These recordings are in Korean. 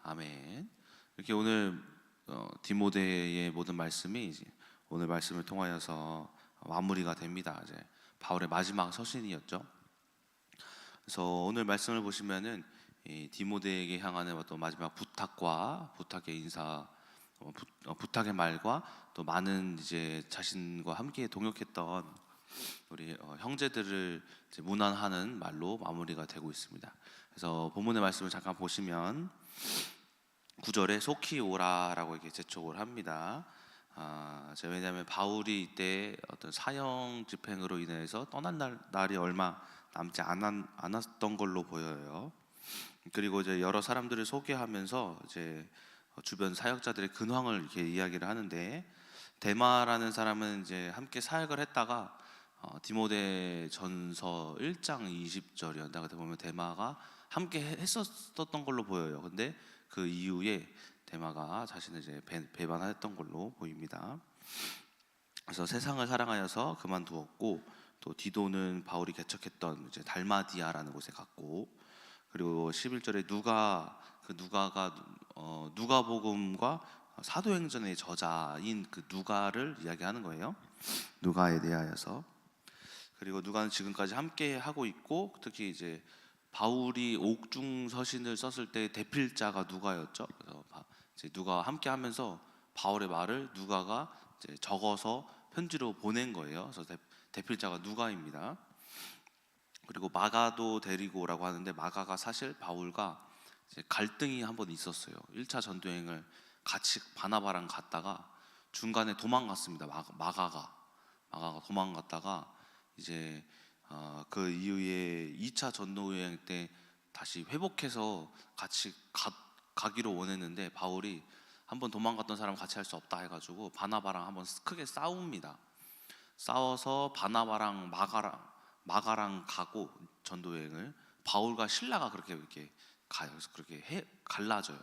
아멘. 이렇게 오늘 디모데의 모든 말씀이 이제 오늘 말씀을 통하여서 마무리가 됩니다. 이제 바울의 마지막 서신이었죠. 그래서 오늘 말씀을 보시면은 이 디모데에게 향하는 어떤 마지막 부탁과 부탁의 인사, 부탁의 말과 또 많은 이제 자신과 함께 동역했던 우리 형제들을 이제 문안하는 말로 마무리가 되고 있습니다. 그래서 본문의 말씀을 잠깐 보시면 9절에 속히 오라라고 이렇게 재촉을 합니다. 왜냐하면 바울이 이때 어떤 사형 집행으로 인해서 떠난 날이 얼마 남지 않았던 걸로 보여요. 그리고 이제 여러 사람들을 소개하면서 이제 주변 사역자들의 근황을 이렇게 이야기를 하는데, 데마라는 사람은 이제 함께 사역을 했다가 디모데 전서 1장 20절이었다. 그때 보면 데마가 함께 했었던 걸로 보여요. 근데 그 이후에 데마가 자신을 이제 배반했던 걸로 보입니다. 그래서 세상을 사랑하여서 그만두었고, 또 디도는 바울이 개척했던 이제 달마디아라는 곳에 갔고, 그리고 11절에 누가가 누가복음과 사도행전의 저자인 그 누가를 이야기하는 거예요. 누가에 대하여서. 그리고 누가는 지금까지 함께 하고 있고, 특히 이제 바울이 옥중 서신을 썼을 때 대필자가 누가였죠. 그래서 이제 누가와 함께 하면서 바울의 말을 누가가 이제 적어서 편지로 보낸 거예요. 그래서 대필자가 누가입니다. 그리고 마가도 데리고 오라고 하는데, 마가가 사실 바울과 이제 갈등이 한번 있었어요. 1차 전도행을 같이 바나바랑 갔다가 중간에 도망갔습니다. 마가가 도망갔다가 이제 그 이후에 2차 전도여행 때 다시 회복해서 같이 가기로 원했는데, 바울이 한번 도망갔던 사람 같이 할 수 없다 해가지고 바나바랑 한번 크게 싸웁니다. 싸워서 바나바랑 마가랑 가고 전도여행을 바울과 실라가 그렇게 이렇게 가요. 그래서 그렇게 갈라져요.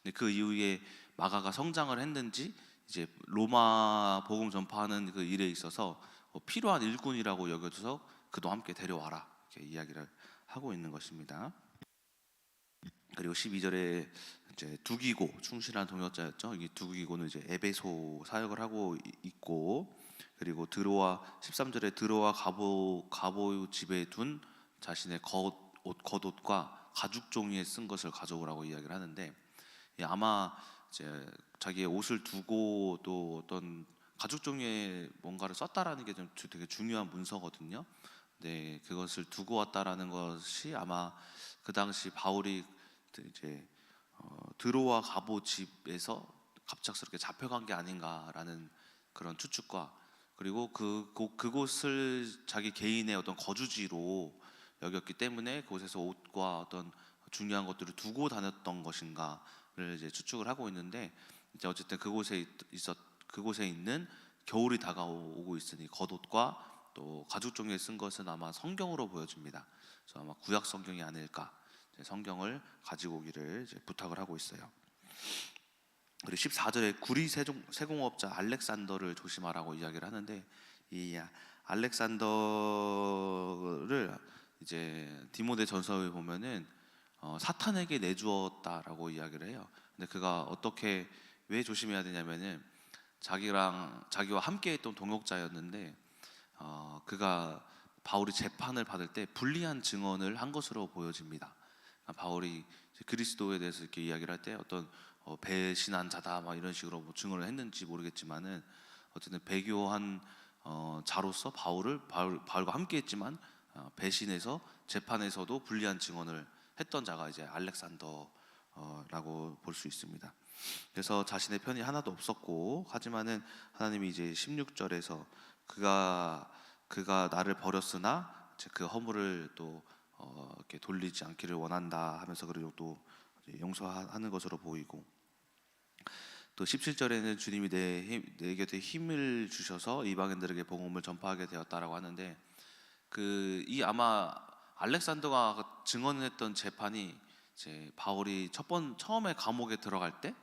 근데 그 이후에 마가가 성장을 했는지 이제 로마 복음 전파하는 그 일에 있어서 필요한 일꾼이라고 여겨져서 그도 함께 데려와라, 이렇게 이야기를 하고 있는 것입니다. 그리고 12절에 이제 두기고, 충실한 동역자였죠. 이 두기고는 이제 에베소 사역을 하고 있고, 그리고 13절에 드로아 가보 집에 둔 자신의 겉옷과 가죽 종이에 쓴 것을 가져오라고 이야기를 하는데, 아마 이제 자기의 옷을 두고 또 어떤 가죽 종이에 뭔가를 썼다라는 게 좀 되게 중요한 문서거든요. 네, 그것을 두고 왔다라는 것이 아마 그 당시 바울이 이제 드로아 가보 집에서 갑작스럽게 잡혀간 게 아닌가라는 그런 추측과, 그리고 그곳을 자기 개인의 어떤 거주지로 여겼기 때문에 그곳에서 옷과 어떤 중요한 것들을 두고 다녔던 것인가를 이제 추측을 하고 있는데, 이제 어쨌든 그곳에 있는 겨울이 다가오고 있으니 겉옷과 또 가죽 종이에 쓴 것은 아마 성경으로 보여집니다. 그래서 아마 구약 성경이 아닐까, 성경을 가지고 오기를 이제 부탁을 하고 있어요. 그리고 14절에 구리 세공업자 알렉산더를 조심하라고 이야기를 하는데, 이 알렉산더를 이제 디모데 전서에 보면은 사탄에게 내주었다라고 이야기를 해요. 근데 그가 왜 조심해야 되냐면은, 자기와 함께했던 동역자였는데 그가 바울이 재판을 받을 때 불리한 증언을 한 것으로 보여집니다. 바울이 그리스도에 대해서 이렇게 이야기를 할 때 어떤 배신한 자다 막 이런 식으로 뭐 증언을 했는지 모르겠지만은, 어쨌든 배교한 자로서 바울과 함께했지만 배신해서 재판에서도 불리한 증언을 했던 자가 이제 알렉산더라고 볼 수 있습니다. 그래서 자신의 편이 하나도 없었고, 하지만은 하나님이 이제 16절에서 그가 나를 버렸으나 그 허물을 또 이렇게 돌리지 않기를 원한다 하면서, 그리고 또 용서하는 것으로 보이고, 또 17절에는 주님이 내 곁에 힘을 주셔서 이방인들에게 복음을 전파하게 되었다라고 하는데, 아마 알렉산더가 증언했던 재판이 이제 바울이 처음에 감옥에 들어갈 때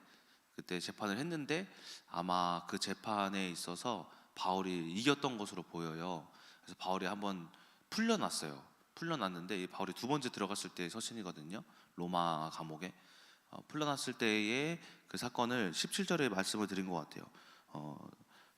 그때 재판을 했는데, 아마 그 재판에 있어서 바울이 이겼던 것으로 보여요. 그래서 바울이 한번 풀려났는데, 이 바울이 두 번째 들어갔을 때 서신이거든요. 로마 감옥에 풀려났을 때의 그 사건을 17절에 말씀을 드린 것 같아요.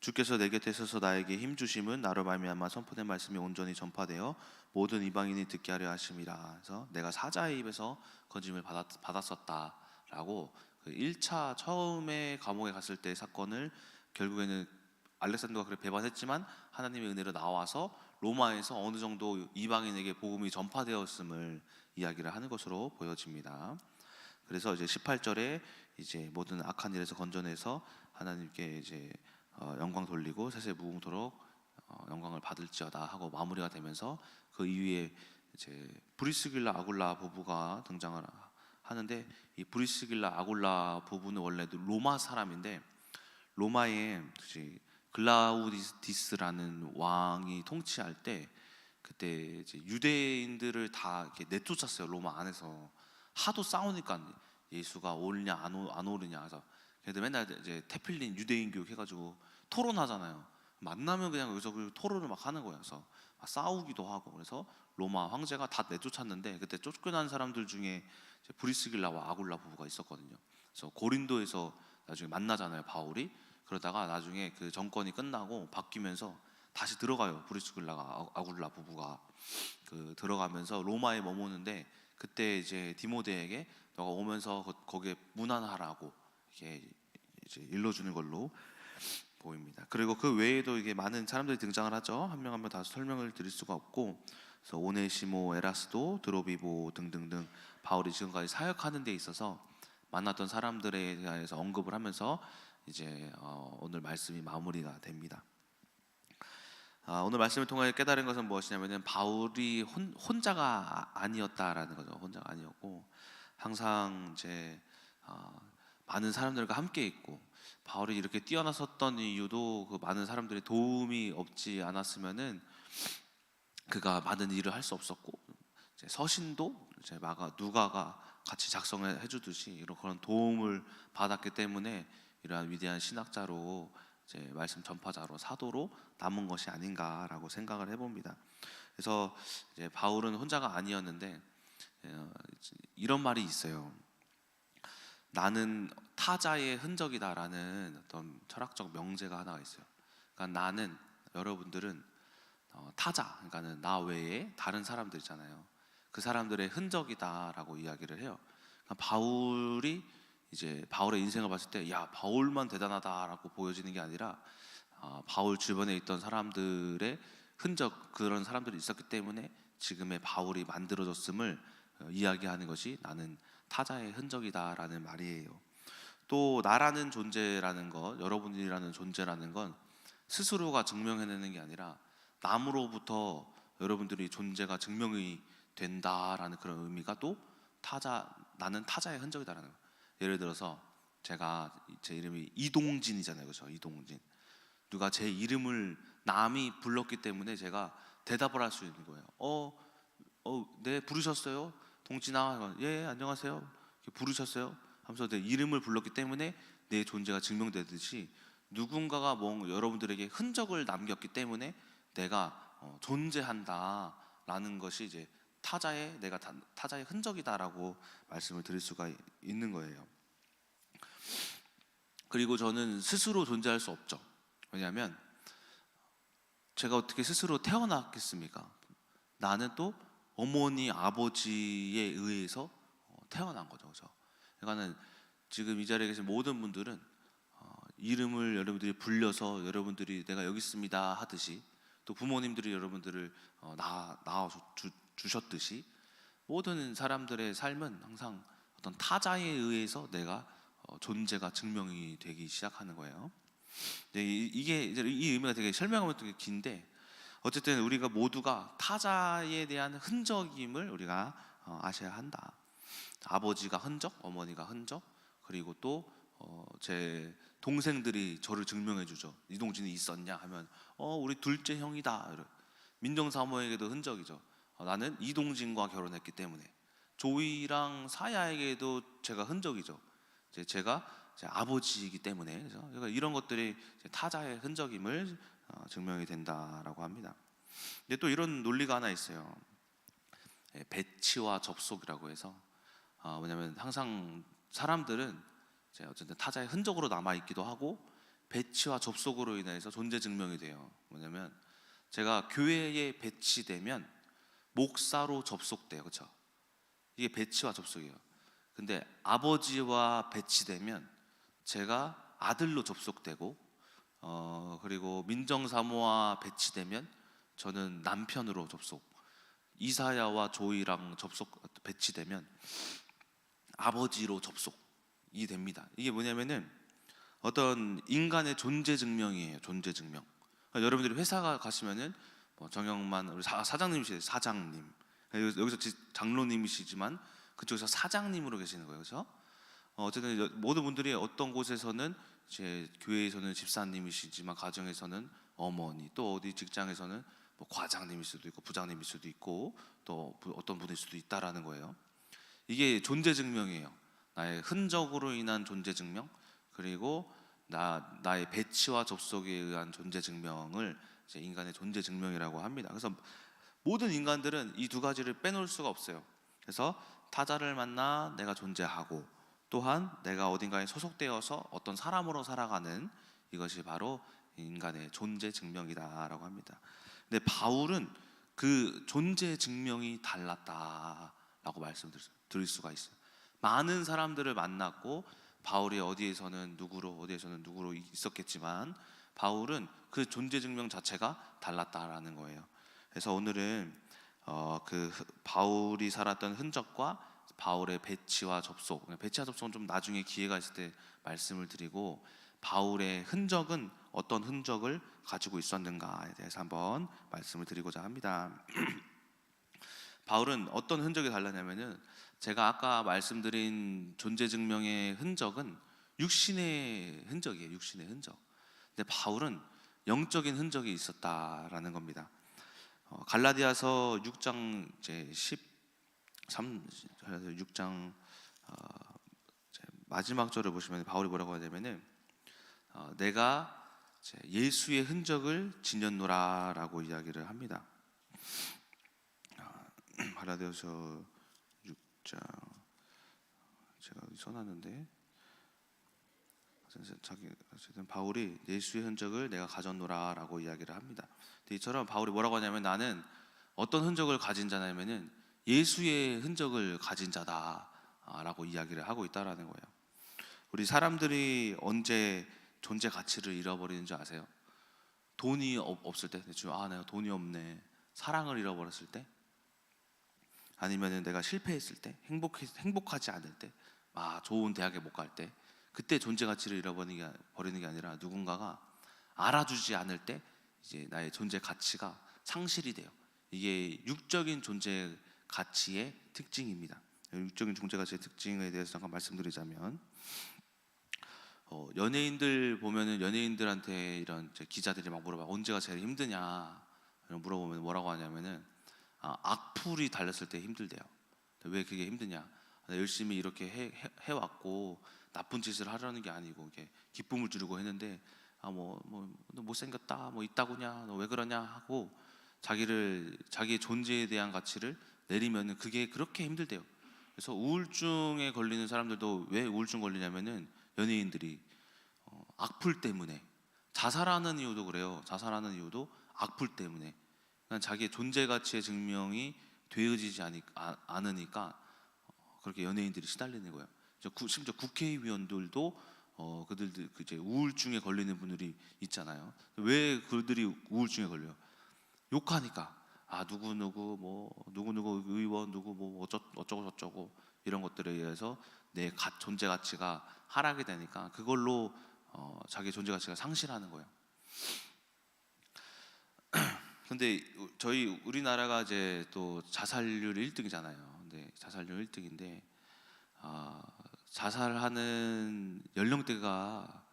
주께서 내 곁에 서서 나에게 힘 주심은 나로 말미암아 선포된 말씀이 온전히 전파되어 모든 이방인이 듣게 하려 하심이라. 그래서 내가 사자의 입에서 건짐을 받았었다라고 그 1차 처음에 감옥에 갔을 때 사건을 결국에는 알렉산더가 그래 배반했지만 하나님의 은혜로 나와서 로마에서 어느 정도 이방인에게 복음이 전파되었음을 이야기를 하는 것으로 보여집니다. 그래서 이제 18절에 이제 모든 악한 일에서 건져내서 하나님께 이제 영광 돌리고 세세 무궁토록 영광을 받을지어다 하고 마무리가 되면서 그 이후에 이제 브리스길라 아굴라 부부가 등장을 하는데, 이 브리스길라 아굴라 부부는 원래 로마 사람인데 로마에 글라우디스라는 왕이 통치할 때 그때 이제 유대인들을 다 이렇게 내쫓았어요. 로마 안에서 하도 싸우니까 예수가 오느냐 안 오느냐 해서 걔들 맨날 이제 테필린 유대인 교육 해가지고 토론하잖아요. 만나면 그냥 여기서 토론을 막 하는 거예요. 그래서 싸우기도 하고, 그래서 로마 황제가 다 내쫓았는데 그때 쫓겨난 사람들 중에 브리스길라와 아굴라 부부가 있었거든요. 그래서 고린도에서 나중에 만나잖아요, 바울이. 그러다가 나중에 그 정권이 끝나고 바뀌면서 다시 들어가요. 브리스길라가 아굴라 부부가 들어가면서 로마에 머무는데, 그때 이제 디모데에게 너가 오면서 거기에 문안하라고 이렇게 이제 일러주는 걸로 보입니다. 그리고 그 외에도 이게 많은 사람들이 등장을 하죠. 한 명 한 명 다 설명을 드릴 수가 없고, 그래서 오네시모, 에라스도, 드로비보 등등등 바울이 지금까지 사역하는 데 있어서 만났던 사람들에 대해서 언급을 하면서 이제 오늘 말씀이 마무리가 됩니다. 오늘 말씀을 통해 깨달은 것은 무엇이냐면은 바울이 혼자가 아니었다라는 거죠. 혼자가 아니었고 항상 이제 많은 사람들과 함께 있고, 바울이 이렇게 뛰어나섰던 이유도 그 많은 사람들의 도움이 없지 않았으면은 그가 많은 일을 할 수 없었고, 이제 서신도 이제 누가가 같이 작성해 주듯이 이런 그런 도움을 받았기 때문에 이러한 위대한 신학자로 이제 말씀 전파자로 사도로 남은 것이 아닌가라고 생각을 해봅니다. 그래서 이제 바울은 혼자가 아니었는데 이런 말이 있어요. 나는 타자의 흔적이다라는 어떤 철학적 명제가 하나가 있어요. 그러니까 나는, 여러분들은 타자, 그러니까는 나 외에 다른 사람들 있잖아요. 그 사람들의 흔적이다라고 이야기를 해요. 그러니까 바울의 인생을 봤을 때, 야, 바울만 대단하다라고 보여지는 게 아니라 바울 주변에 있던 사람들의 흔적, 그런 사람들이 있었기 때문에 지금의 바울이 만들어졌음을 이야기하는 것이 나는 타자의 흔적이다라는 말이에요. 또 나라는 존재라는 것, 여러분이라는 존재라는 건 스스로가 증명해내는 게 아니라 남으로부터 여러분들이 존재가 증명이 된다라는 그런 의미가 또 나는 타자의 흔적이다라는 거예요. 예를 들어서 제 이름이 이동진이잖아요, 그렇죠? 이동진. 누가 제 이름을 남이 불렀기 때문에 제가 대답을 할 수 있는 거예요. 네, 부르셨어요? 동진아, 예, 안녕하세요. 부르셨어요? 하면서 내 이름을 불렀기 때문에 내 존재가 증명되듯이 누군가가 여러분들에게 흔적을 남겼기 때문에 내가 존재한다라는 것이 이제 내가 타자의 흔적이다라고 말씀을 드릴 수가 있는 거예요. 그리고 저는 스스로 존재할 수 없죠. 왜냐하면 제가 어떻게 스스로 태어났겠습니까? 나는 또 어머니, 아버지에 의해서 태어난 거죠. 그렇죠? 그러니까는 지금 이 자리에 계신 모든 분들은 이름을 여러분들이 불려서 여러분들이 내가 여기 있습니다 하듯이, 또 부모님들이 여러분들을 낳아 주셨듯이, 모든 사람들의 삶은 항상 어떤 타자에 의해서 내가 존재가 증명이 되기 시작하는 거예요. 이게 이제 이 의미가 되게 설명하면 되게 긴데, 어쨌든 우리가 모두가 타자에 대한 흔적임을 우리가 아셔야 한다. 아버지가 흔적, 어머니가 흔적, 그리고 또 제 동생들이 저를 증명해 주죠. 이동진이 있었냐 하면 우리 둘째 형이다. 민정사모에게도 흔적이죠. 나는 이동진과 결혼했기 때문에. 조이랑 사야에게도 제가 흔적이죠. 제가 제 아버지이기 때문에. 그래서 그러니까 이런 것들이 타자의 흔적임을 증명이 된다라고 합니다. 근데 또 이런 논리가 하나 있어요. 배치와 접속이라고 해서, 뭐냐면 항상 사람들은 이제 어쨌든 타자의 흔적으로 남아 있기도 하고 배치와 접속으로 인해서 존재 증명이 돼요. 뭐냐면 제가 교회에 배치되면 목사로 접속돼요, 그렇죠? 이게 배치와 접속이에요. 근데 아버지와 배치되면 제가 아들로 접속되고, 그리고 민정사모와 배치되면 저는 남편으로 접속. 이사야와 조이랑 배치되면 아버지로 접속이 됩니다. 이게 뭐냐면은 어떤 인간의 존재 증명이에요. 존재 증명. 그러니까 여러분들이 회사 가시면은 뭐 정영만 우리 사장님이시죠. 사장님. 여기서 장로님이시지만 그쪽에서 사장님으로 계시는 거예요. 그렇죠? 어쨌든 모든 분들이 어떤 곳에서는 이제 교회에서는 집사님이시지만 가정에서는 어머니, 또 어디 직장에서는 뭐 과장님일 수도 있고 부장님일 수도 있고 또 어떤 분일 수도 있다라는 거예요. 이게 존재 증명이에요. 나의 흔적으로 인한 존재 증명, 그리고 나의 배치와 접속에 의한 존재 증명을 이제 인간의 존재 증명이라고 합니다. 그래서 모든 인간들은 이 두 가지를 빼놓을 수가 없어요. 그래서 타자를 만나 내가 존재하고, 또한 내가 어딘가에 소속되어서 어떤 사람으로 살아가는, 이것이 바로 인간의 존재 증명이다라고 합니다. 근데 바울은 그 존재 증명이 달랐다라고 말씀드릴 수가 있어요. 많은 사람들을 만났고 바울이 어디에서는 누구로 있었겠지만 바울은 그 존재 증명 자체가 달랐다라는 거예요. 그래서 오늘은 그 바울이 살았던 흔적과 바울의 배치와 접속은 좀 나중에 기회가 있을 때 말씀을 드리고, 바울의 흔적은 어떤 흔적을 가지고 있었는가에 대해서 한번 말씀을 드리고자 합니다. 바울은 어떤 흔적이 달랐냐면은, 제가 아까 말씀드린 존재 증명의 흔적은 육신의 흔적이에요. 육신의 흔적. 근데 바울은 영적인 흔적이 있었다라는 겁니다. 갈라디아서 6장 이제 6장 마지막 절을 보시면 바울이 뭐라고 하냐면은 내가 예수의 흔적을 지녔노라라고 이야기를 합니다. 갈라디아서 6장 제가 여기 써놨는데, 어쨌든 바울이 예수의 흔적을 내가 가졌노라라고 이야기를 합니다. 이처럼 바울이 뭐라고 하냐면, 나는 어떤 흔적을 가진 자냐면은 예수의 흔적을 가진 자다라고 이야기를 하고 있다라는 거예요. 우리 사람들이 언제 존재 가치를 잃어버리는 줄 아세요? 돈이 없을 때, 내가 돈이 없네. 사랑을 잃어버렸을 때, 아니면은 내가 실패했을 때, 행복하지 않을 때, 좋은 대학에 못 갈 때, 그때 존재 가치를 잃어버리는 게 아니라 누군가가 알아주지 않을 때 이제 나의 존재 가치가 상실이 돼요. 이게 육적인 존재 가치의 특징입니다. 육적인 존재 가치의 특징에 대해서 잠깐 말씀드리자면, 연예인들 보면은 연예인들한테 이런 기자들이 막 물어봐. 언제가 제일 힘드냐 물어보면 뭐라고 하냐면은 악플이 달렸을 때 힘들대요. 왜 그게 힘드냐? 열심히 이렇게 해왔고 나쁜 짓을 하려는 게 아니고 이렇게 기쁨을 주려고 했는데 너 못생겼다, 뭐 있다구냐, 너 왜 그러냐 하고 자기의 존재에 대한 가치를 내리면은 그게 그렇게 힘들대요. 그래서 우울증에 걸리는 사람들도 왜 우울증 걸리냐면은 연예인들이 악플 때문에, 자살하는 이유도 그래요. 자살하는 이유도 악플 때문에. 그러니까 자기의 존재 가치의 증명이 되어지지 않으니까 그렇게 연예인들이 시달리는 거예요. 심지어 국회의원들도 그들도 이제 우울증에 걸리는 분들이 있잖아요. 왜 그들이 우울증에 걸려요? 욕하니까. 누구 의원 누구 뭐 어쩌고 저쩌고 이런 것들에 의해서 내 존재 가치가 하락이 되니까 그걸로 자기 존재 가치가 상실하는 거예요. 근데 우리나라가 이제 또 자살률 1등이잖아요. 근데 자살률 1등인데 자살하는 연령대가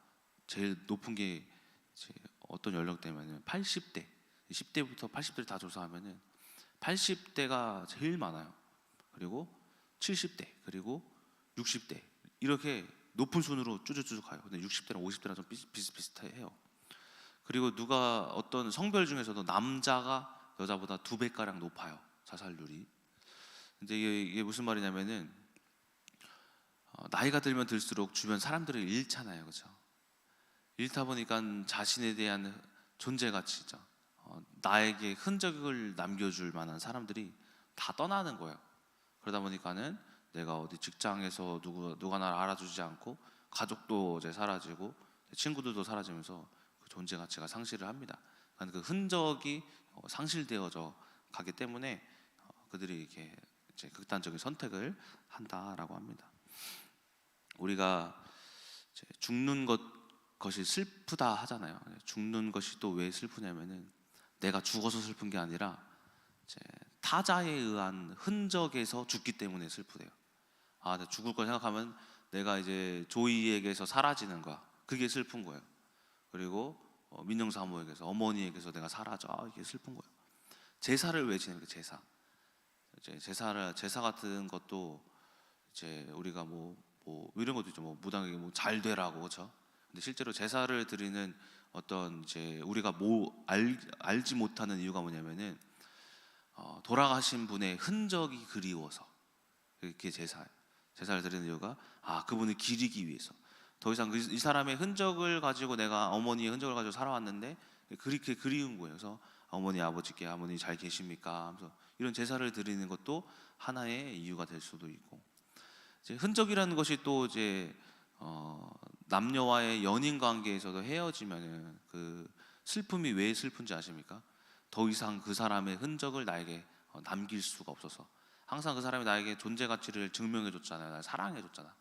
제일 높은 게 어떤 연령대냐면 80대, 10대부터 80대를 다 조사하면은 80대가 제일 많아요. 그리고 70대, 그리고 60대 이렇게 높은 순으로 쭉쭉쭉 가요. 근데 60대랑 50대랑 좀 비슷비슷해요. 그리고 어떤 성별 중에서도 남자가 여자보다 2배가량 높아요, 자살률이. 근데 이게 무슨 말이냐면은 나이가 들면 들수록 주변 사람들을 잃잖아요, 그렇죠? 잃다 보니까 자신에 대한 존재 가치죠. 나에게 흔적을 남겨줄 만한 사람들이 다 떠나는 거예요. 그러다 보니까는 내가 어디 직장에서 누가 나를 알아주지 않고 가족도 이제 사라지고 친구들도 사라지면서 그 존재 가치가 상실을 합니다. 그러니까 그 흔적이 상실되어져 가기 때문에 그들이 이렇게 이제 극단적인 선택을 한다라고 합니다. 우리가 이제 죽는 것이 슬프다 하잖아요. 죽는 것이 또 왜 슬프냐면은 내가 죽어서 슬픈 게 아니라 이제 타자에 의한 흔적에서 죽기 때문에 슬프대요. 내가 죽을 걸 생각하면 내가 이제 조이에게서 사라지는 거야. 그게 슬픈 거예요. 그리고 민영사모에게서, 어머니에게서 내가 사라져. 이게 슬픈 거예요. 제사를 왜 지내요? 제사. 이제 제사 같은 것도 이제 우리가 뭐 이런 것도 있죠. 뭐 무당에게 뭐 잘 되라고, 그렇죠? 근데 실제로 제사를 드리는 어떤 이제 우리가 알지 못하는 이유가 뭐냐면은 돌아가신 분의 흔적이 그리워서. 그게 제사예요. 제사를 드리는 이유가 그분을 기리기 위해서. 더 이상 이 사람의 흔적을 가지고, 내가 어머니의 흔적을 가지고 살아왔는데 그렇게 그리운 거예요. 그래서 어머니, 아버지께 어머니 잘 계십니까 하면서 이런 제사를 드리는 것도 하나의 이유가 될 수도 있고, 이제 흔적이라는 것이 또 이제 남녀와의 연인 관계에서도 헤어지면은 그 슬픔이 왜 슬픈지 아십니까? 더 이상 그 사람의 흔적을 나에게 남길 수가 없어서. 항상 그 사람이 나에게 존재 가치를 증명해 줬잖아요. 날 사랑해 줬잖아.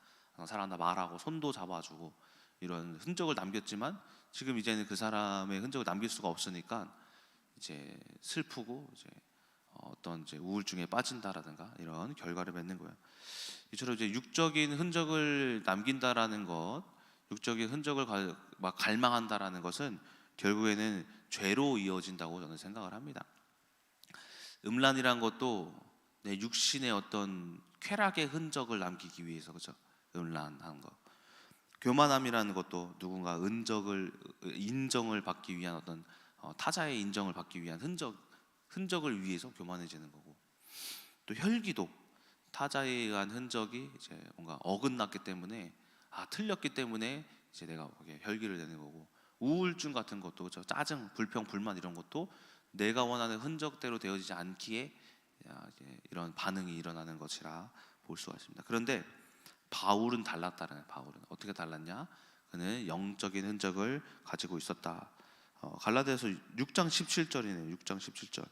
사랑한다 말하고 손도 잡아주고 이런 흔적을 남겼지만, 지금 이제는 그 사람의 흔적을 남길 수가 없으니까 이제 슬프고 이제 어떤 이제 우울증에 빠진다라든가 이런 결과를 맺는 거예요. 이처럼 이제 육적인 흔적을 남긴다라는 것, 육적인 흔적을 막 갈망한다라는 것은 결국에는 죄로 이어진다고 저는 생각을 합니다. 음란이란 것도 내 육신의 어떤 쾌락의 흔적을 남기기 위해서, 그렇죠? 음란한 것. 교만함이라는 것도 누군가 인정을 받기 위한 어떤 타자의 인정을 받기 위한 흔적을 위해서 교만해지는 거고, 또 혈기도 타자에 의한 흔적이 이제 뭔가 어긋났기 때문에, 틀렸기 때문에 이제 내가 거기에 혈기를 내는 거고, 우울증 같은 것도, 그렇죠? 짜증, 불평, 불만 이런 것도 내가 원하는 흔적대로 되어지지 않기에 이런 반응이 일어나는 것이라 볼 수가 있습니다. 그런데 바울은 달랐다는. 바울은 어떻게 달랐냐? 그는 영적인 흔적을 가지고 있었다. 갈라디아서 6장 17절이네요. 6장 17절.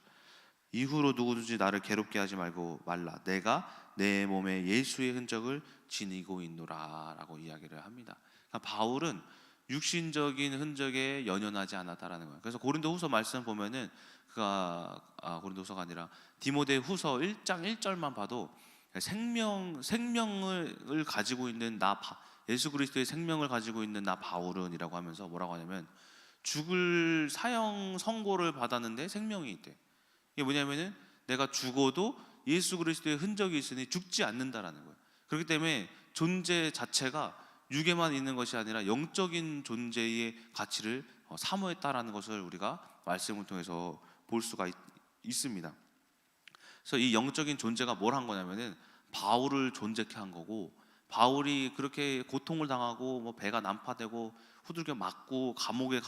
이후로 누구든지 나를 괴롭게 하지 말라. 내가 내 몸에 예수의 흔적을 지니고 있노라라고 이야기를 합니다. 그러니까 바울은 육신적인 흔적에 연연하지 않았다라는 거예요. 그래서 고린도후서 말씀 보면은 고린도후서가 아니라 디모데후서 1장 1절만 봐도 생명을 가지고 있는 예수 그리스도의 생명을 가지고 있는 나 바울은이라고 하면서 뭐라고 하냐면, 죽을 사형 선고를 받았는데 생명이 있대. 이게 뭐냐면은 내가 죽어도 예수 그리스도의 흔적이 있으니 죽지 않는다라는 거예요. 그렇기 때문에 존재 자체가 육에만 있는 것이 아니라 영적인 존재의 가치를 사모했다라는 것을 우리가 말씀을 통해서 볼 수가 있습니다. 그래서 이 영적인 존재가 뭘 한 거냐면은 바울을 존재케 한 거고, 바울이 그렇게 고통을 당하고 뭐 배가 난파되고 후들겨 맞고 감옥에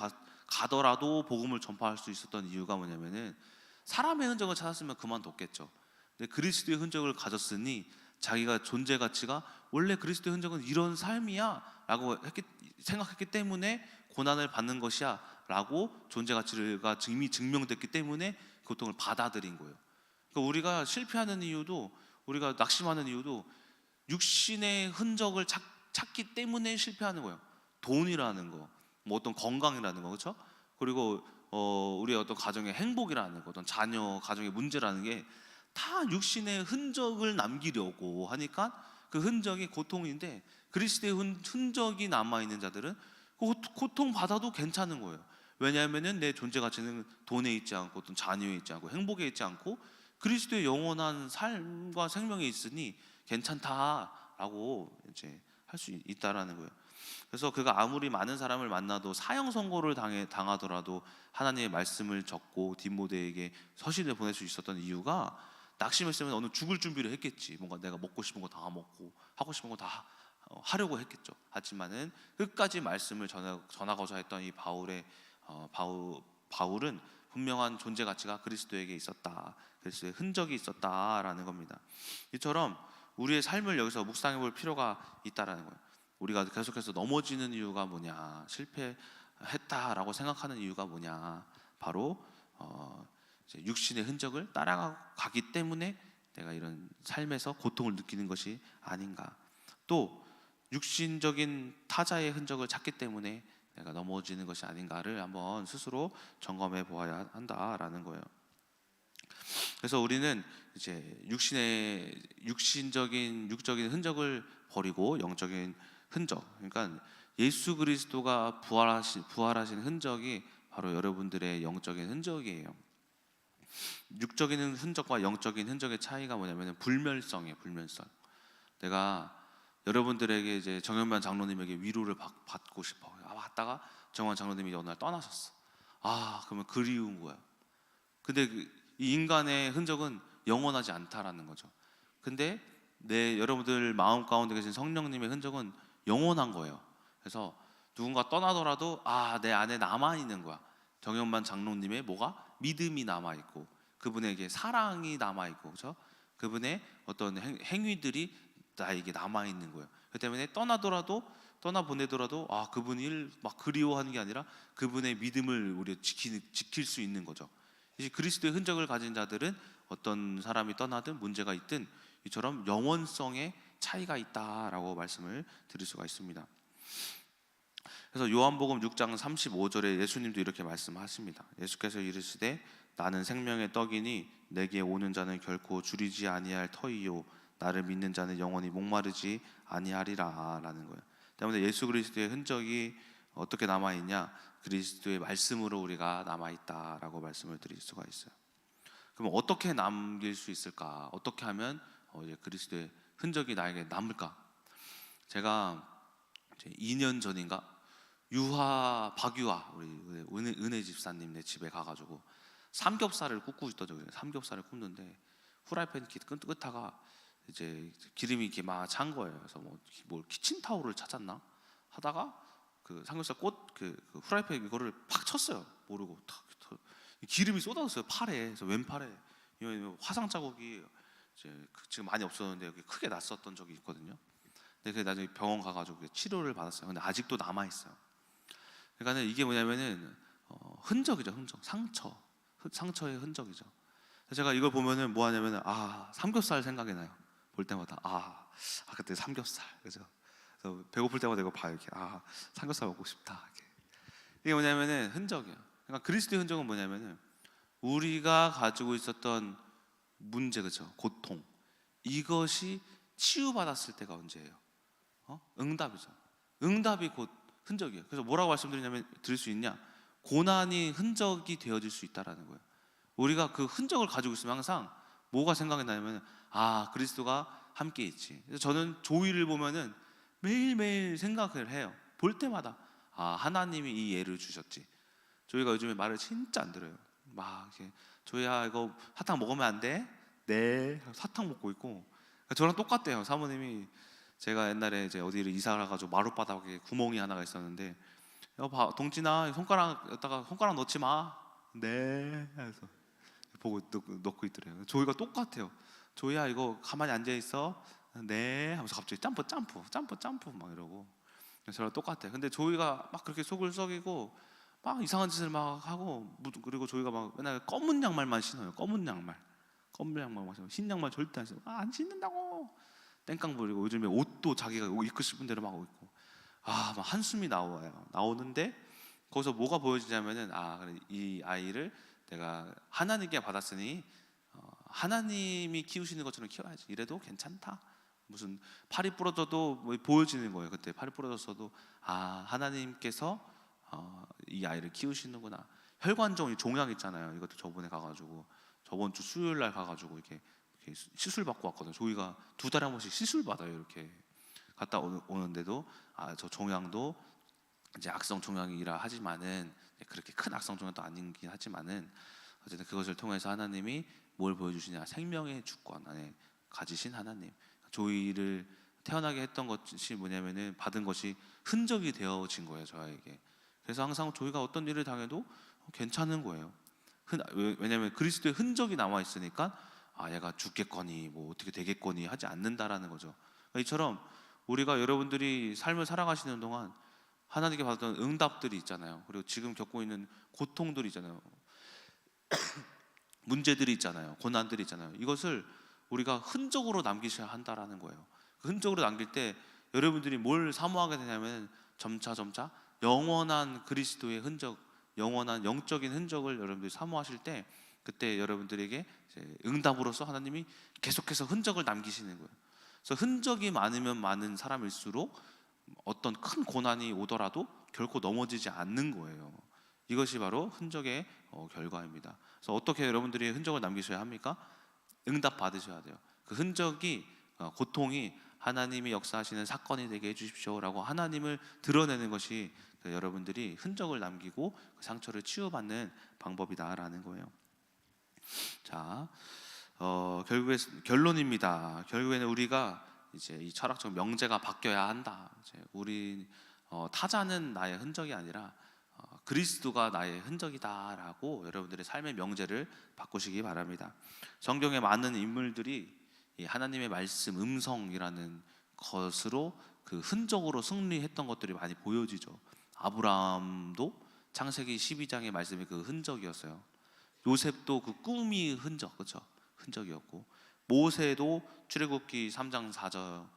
가더라도 복음을 전파할 수 있었던 이유가 뭐냐면은 사람의 흔적을 찾았으면 그만뒀겠죠. 근데 그리스도의 흔적을 가졌으니 자기가 존재 가치가 원래 그리스도의 흔적은 이런 삶이야 라고 생각했기 때문에 고난을 받는 것이야 라고 존재 가치가 이미 증명됐기 때문에 고통을 받아들인 거예요. 그러니까 우리가 실패하는 이유도, 우리가 낙심하는 이유도 육신의 흔적을 찾기 때문에 실패하는 거예요. 돈이라는 거, 뭐 어떤 건강이라는 거, 그렇죠? 그리고 우리의 어떤 가정의 행복이라는 거, 어떤 자녀 가정의 문제라는 게 다 육신의 흔적을 남기려고 하니까 그 흔적이 고통인데, 그리스도의 흔적이 남아있는 자들은 고통 받아도 괜찮은 거예요. 왜냐하면 내 존재 가치는 돈에 있지 않고 어떤 자녀에 있지 않고 행복에 있지 않고 그리스도의 영원한 삶과 생명에 있으니 괜찮다라고 이제 할 수 있다라는 거예요. 그래서 그가 아무리 많은 사람을 만나도 사형 선고를 당하더라도 하나님의 말씀을 적고 디모데에게 서신을 보낼 수 있었던 이유가, 낙심했으면 어느 죽을 준비를 했겠지. 뭔가 내가 먹고 싶은 거 다 먹고 하고 싶은 거 다 하려고 했겠죠. 하지만은 끝까지 말씀을 전하고자 했던 이 바울은 분명한 존재 가치가 그리스도에게 있었다, 그리스도의 흔적이 있었다라는 겁니다. 이처럼 우리의 삶을 여기서 묵상해 볼 필요가 있다라는 거예요. 우리가 계속해서 넘어지는 이유가 뭐냐, 실패했다라고 생각하는 이유가 뭐냐, 바로 이제 육신의 흔적을 따라가기 때문에 내가 이런 삶에서 고통을 느끼는 것이 아닌가. 또 육신적인 타자의 흔적을 찾기 때문에 내가 넘어지는 것이 아닌가를 한번 스스로 점검해 보아야 한다라는 거예요. 그래서 우리는 이제 육적인 흔적을 버리고 영적인 흔적, 그러니까 예수 그리스도가 부활하신 흔적이 바로 여러분들의 영적인 흔적이에요. 육적인 흔적과 영적인 흔적의 차이가 뭐냐면 불멸성이에요. 불멸성. 내가 여러분들에게 이제 정현만 장로님에게 위로를 받고 싶어. 왔다가 정현 장로님이 어느 날 떠나셨어. 그러면 그리운 거야. 근데 이 인간의 흔적은 영원하지 않다라는 거죠. 근데 여러분들 마음 가운데 계신 성령님의 흔적은 영원한 거예요. 그래서 누군가 떠나더라도 내 안에 남아 있는 거야. 정현만 장로님의 뭐가 믿음이 남아 있고, 그분에게 사랑이 남아 있고, 그렇죠? 그분의 어떤 행위들이 나에게 남아 있는 거예요. 그렇기 때문에 떠나보내더라도 그분을 막 그리워하는 게 아니라 그분의 믿음을 우리가 지킬 수 있는 거죠. 이제 그리스도의 흔적을 가진 자들은 어떤 사람이 떠나든 문제가 있든 이처럼 영원성의 차이가 있다라고 말씀을 드릴 수가 있습니다. 그래서 요한복음 6장 35절에 예수님도 이렇게 말씀하십니다. 예수께서 이르시되 나는 생명의 떡이니 내게 오는 자는 결코 줄이지 아니할 터이요 나를 믿는 자는 영원히 목마르지 아니하리라 라는 거예요. 때문에 예수 그리스도의 흔적이 어떻게 남아있냐, 그리스도의 말씀으로 우리가 남아있다라고 말씀을 드릴 수가 있어요. 그럼 어떻게 남길 수 있을까? 어떻게 하면 이제 그리스도의 흔적이 나에게 남을까? 제가 이제 2년 전인가 박유화 우리 은혜 집사님네 집에 가가지고 삼겹살을 굽고 있더라고요. 삼겹살을 굽는데 후라이팬 끄다가 이제 기름이 이렇게 막 찬 거예요. 그래서 뭐 키친타올을 찾았나 하다가 그 삼겹살 그 후라이팬 이거를 팍 쳤어요. 모르고 기름이 쏟아졌어요. 팔에. 그래서 왼팔에 화상 자국이 이제 지금 많이 없었는데 여기 크게 났었던 적이 있거든요. 근데 그게 나중에 병원 가가지고 치료를 받았어요. 근데 아직도 남아 있어요. 그러니까 이게 뭐냐면은 흔적이죠. 상처의 흔적이죠. 제가 이걸 보면은 뭐 하냐면은 삼겹살 생각이 나요. 볼 때마다 그때 삼겹살, 그죠? 그래서 배고플 때마다 이거 봐요. 이렇게 삼겹살 먹고 싶다. 이렇게. 이게 뭐냐면은 흔적이에요. 그러니까 그리스도의 흔적은 뭐냐면은 우리가 가지고 있었던 문제, 그죠? 고통, 이것이 치유받았을 때가 언제예요? 응답이죠. 응답이 곧 흔적이에요. 그래서 뭐라고 드릴 수 있냐? 고난이 흔적이 되어질 수 있다라는 거예요. 우리가 그 흔적을 가지고 있으면 항상 뭐가 생각이 나냐면 그리스도가 함께 있지. 그래서 저는 조이를 보면은 매일매일 생각을 해요. 볼 때마다 하나님이 이 예를 주셨지. 조이가 요즘에 말을 진짜 안 들어요. 막 이렇게 조이야 이거 사탕 먹으면 안 돼? 네. 사탕 먹고 있고. 저랑 똑같대요. 사모님이 제가 옛날에 이제 어디를 이사 가가지고 마룻바닥에 구멍이 하나가 있었는데 동진아 손가락 넣지 마. 네. 그래서 보고 넣고 있더래요. 조이가 똑같아요. 조이야 이거 가만히 앉아 있어. 네. 하면서 갑자기 점프 막 이러고. 저랑 똑같아요. 근데 조이가 막 그렇게 속을 썩이고 막 이상한 짓을 막 하고, 그리고 조이가 막 맨날 검은 양말만 신어요. 검은 양말만 신어요. 흰 양말 절대 안 신어. 안 신는다고 땡깡 부리고, 요즘에 옷도 자기가 입고 싶은 대로 막 입고 막 한숨이 나오는데 거기서 뭐가 보여지냐면은 그래, 이 아이를 내가 하나님께 받았으니 하나님이 키우시는 것처럼 키워야지. 이래도 괜찮다. 무슨 팔이 부러져도 뭐 보여지는 거예요. 그때 팔이 부러졌어도 하나님께서 이 아이를 키우시는구나. 혈관종 종양 있잖아요. 이것도 저번 주 수요일 날 가가지고 이렇게 시술 받고 왔거든요. 조이가 2달에 한 번씩 시술 받아요. 이렇게 갔다 오는데도 저 종양도 이제 악성 종양이라 하지만은 그렇게 큰 악성 종양도 아니긴 하지만은 어쨌든 그것을 통해서 하나님이 뭘 보여주시냐, 생명의 주권 안에 가지신 하나님, 조이를 태어나게 했던 것이 뭐냐면은 받은 것이 흔적이 되어진 거예요, 저에게. 그래서 항상 저희가 어떤 일을 당해도 괜찮은 거예요. 왜냐하면 그리스도의 흔적이 남아 있으니까 얘가 죽겠거니 뭐 어떻게 되겠거니 하지 않는다라는 거죠. 그러니까 이처럼 우리가 여러분들이 삶을 살아가시는 동안 하나님께 받았던 응답들이 있잖아요. 그리고 지금 겪고 있는 고통들이 있잖아요. 문제들이 있잖아요. 고난들이 있잖아요. 이것을 우리가 흔적으로 남기셔야 한다라는 거예요. 그 흔적으로 남길 때 여러분들이 뭘 사모하게 되냐면 점차 영원한 그리스도의 흔적, 영원한 영적인 흔적을 여러분들이 사모하실 때 그때 여러분들에게 이제 응답으로서 하나님이 계속해서 흔적을 남기시는 거예요. 그래서 흔적이 많으면 많은 사람일수록 어떤 큰 고난이 오더라도 결코 넘어지지 않는 거예요. 이것이 바로 흔적의 결과입니다. 그래서 어떻게 여러분들이 흔적을 남기셔야 합니까? 응답 받으셔야 돼요. 그 흔적이 고통이 하나님이 역사하시는 사건이 되게 해주십시오라고 하나님을 드러내는 것이 여러분들이 흔적을 남기고 그 상처를 치유받는 방법이다라는 거예요. 자, 결국에 결론입니다. 결국에는 우리가 이제 이 철학적 명제가 바뀌어야 한다. 이제 우리 타자는 나의 흔적이 아니라 그리스도가 나의 흔적이다라고 여러분들의 삶의 명제를 바꾸시기 바랍니다. 성경의 많은 인물들이 이 하나님의 말씀, 음성이라는 것으로 그 흔적으로 승리했던 것들이 많이 보여지죠. 아브라함도 창세기 12장의 말씀이 그 흔적이었어요. 요셉도 그 꿈이 흔적, 그렇죠? 흔적이었고, 모세도 출애굽기 3장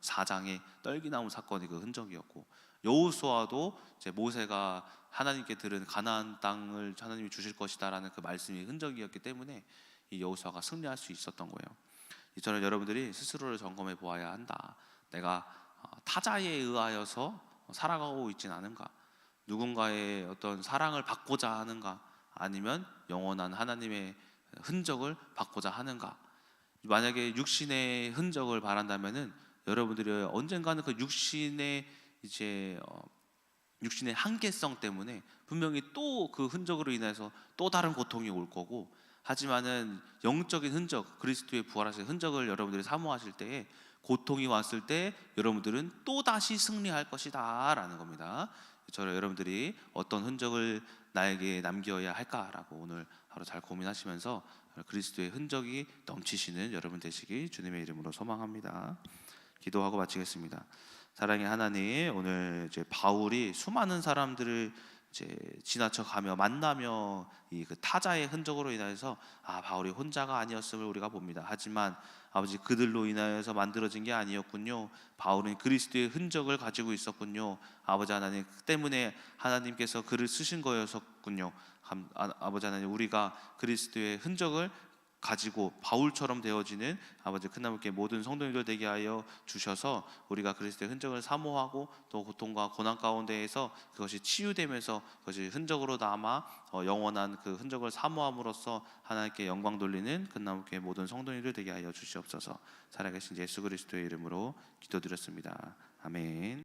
4장의 떨기나무 사건이 그 흔적이었고, 여호수아도 이제 모세가 하나님께 들은 가나안 땅을 하나님이 주실 것이다라는 그 말씀이 흔적이었기 때문에 이 여호수아가 승리할 수 있었던 거예요. 이처럼 여러분들이 스스로를 점검해 보아야 한다. 내가 타자에 의하여서 살아가고 있진 않은가? 누군가의 어떤 사랑을 받고자 하는가? 아니면 영원한 하나님의 흔적을 받고자 하는가? 만약에 육신의 흔적을 바란다면은 여러분들이 언젠가는 그 육신의 이제 육신의 한계성 때문에 분명히 또 그 흔적으로 인해서 또 다른 고통이 올 거고, 하지만은 영적인 흔적, 그리스도의 부활하신 흔적을 여러분들이 사모하실 때에 고통이 왔을 때 여러분들은 또 다시 승리할 것이다라는 겁니다. 저는 여러분들이 어떤 흔적을 나에게 남겨야 할까라고 오늘 하루 잘 고민하시면서 그리스도의 흔적이 넘치시는 여러분 되시기 주님의 이름으로 소망합니다. 기도하고 마치겠습니다. 사랑의 하나님, 오늘 이제 바울이 수많은 사람들을 이제 지나쳐 가며 만나며 이 그 타자의 흔적으로 인하여서 바울이 혼자가 아니었음을 우리가 봅니다. 하지만 아버지, 그들로 인하여서 만들어진 게 아니었군요. 바울은 그리스도의 흔적을 가지고 있었군요. 아버지 하나님, 그 때문에 하나님께서 그를 쓰신 거였었군요. 아버지 하나님, 우리가 그리스도의 흔적을 가지고 바울처럼 되어지는 아버지 큰나무께 모든 성도님들 되게 하여 주셔서 우리가 그리스도의 흔적을 사모하고 또 고통과 고난 가운데에서 그것이 치유되면서 그것이 흔적으로 남아 영원한 그 흔적을 사모함으로써 하나님께 영광 돌리는 큰나무께 모든 성도님들 되게 하여 주시옵소서. 살아계신 예수 그리스도의 이름으로 기도드렸습니다. 아멘.